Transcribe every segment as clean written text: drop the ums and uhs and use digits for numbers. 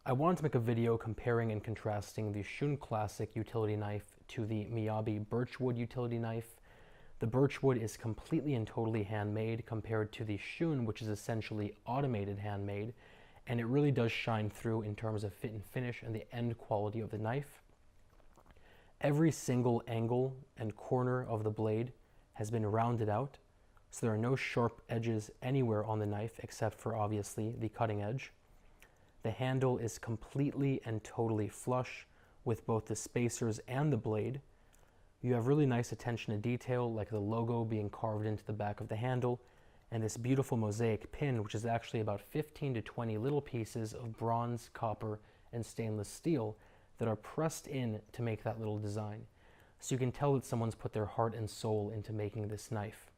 I wanted to make a video comparing and contrasting the Shun Classic utility knife to the Miyabi Birchwood utility knife. The Birchwood is completely and totally handmade compared to the Shun, which is essentially automated handmade, and it really does shine through in terms of fit and finish and the end quality of the knife. Every single angle and corner of the blade has been rounded out, so there are no sharp edges anywhere on the knife except for obviously the cutting edge. The handle is completely and totally flush with both the spacers and the blade. You have really nice attention to detail, like the logo being carved into the back of the handle, and this beautiful mosaic pin, which is actually about 15 to 20 little pieces of bronze, copper, and stainless steel that are pressed in to make that little design. So you can tell that someone's put their heart and soul into making this knife.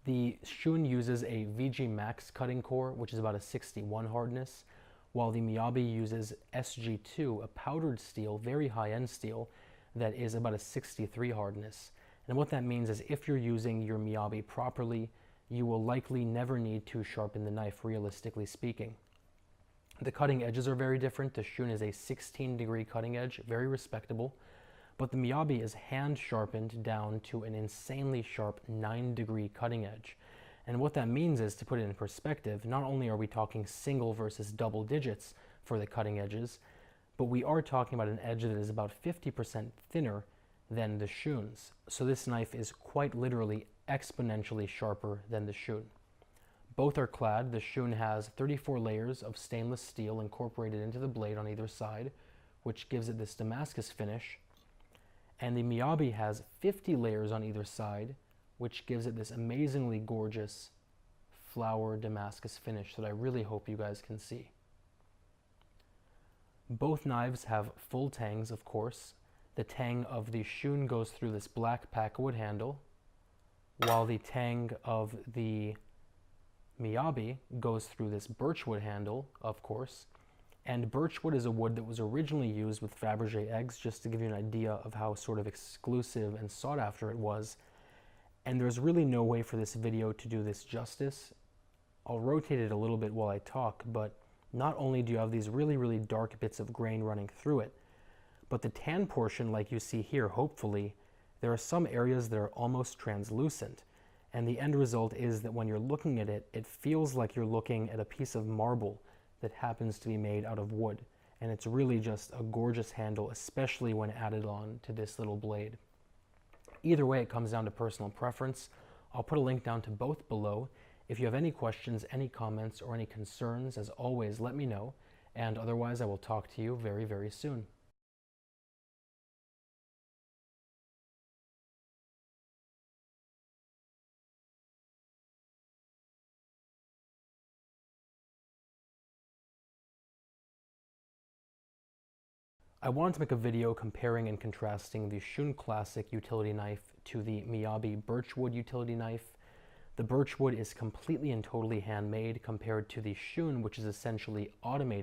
The Shun uses a VG Max cutting core, which is about a 61 hardness, while the Miyabi uses SG2, a powdered steel, very high-end steel, that is about a 63 hardness. And what that means is if you're using your Miyabi properly, you will likely never need to sharpen the knife, realistically speaking. The cutting edges are very different. The Shun is a 16-degree cutting edge, very respectable, but the Miyabi is hand sharpened down to an insanely sharp 9-degree cutting edge. And what that means is, to put it in perspective, not only are we talking single versus double digits for the cutting edges, but we are talking about an edge that is about 50% thinner than the Shun's. So this knife is quite literally exponentially sharper than the Shun. Both are clad. The Shun has 34 layers of stainless steel incorporated into the blade on either side, which gives it this Damascus finish. And the Miyabi has 50 layers on either side, which gives it this amazingly gorgeous flower Damascus finish that I really hope you guys can see. Both knives have full tangs, of course. The tang of the Shun goes through this black packwood handle, while the tang of the Miyabi goes through this birchwood handle, of course. And birchwood is a wood that was originally used with Fabergé eggs, just to give you an idea of how sort of exclusive and sought after it was. And there's really no way for this video to do this justice. I'll rotate it a little bit while I talk, but not only do you have these really, really dark bits of grain running through it, but the tan portion, like you see here, hopefully, there are some areas that are almost translucent. And the end result is that when you're looking at it, it feels like you're looking at a piece of marble that happens to be made out of wood. And it's really just a gorgeous handle, especially when added on to this little blade. Either way, it comes down to personal preference. I'll put a link down to both below. If you have any questions, any comments, or any concerns, as always, let me know. And otherwise, I will talk to you very, very soon. I wanted to make a video comparing and contrasting the Shun Classic utility knife to the Miyabi Birchwood utility knife. The Birchwood is completely and totally handmade compared to the Shun, which is essentially automated.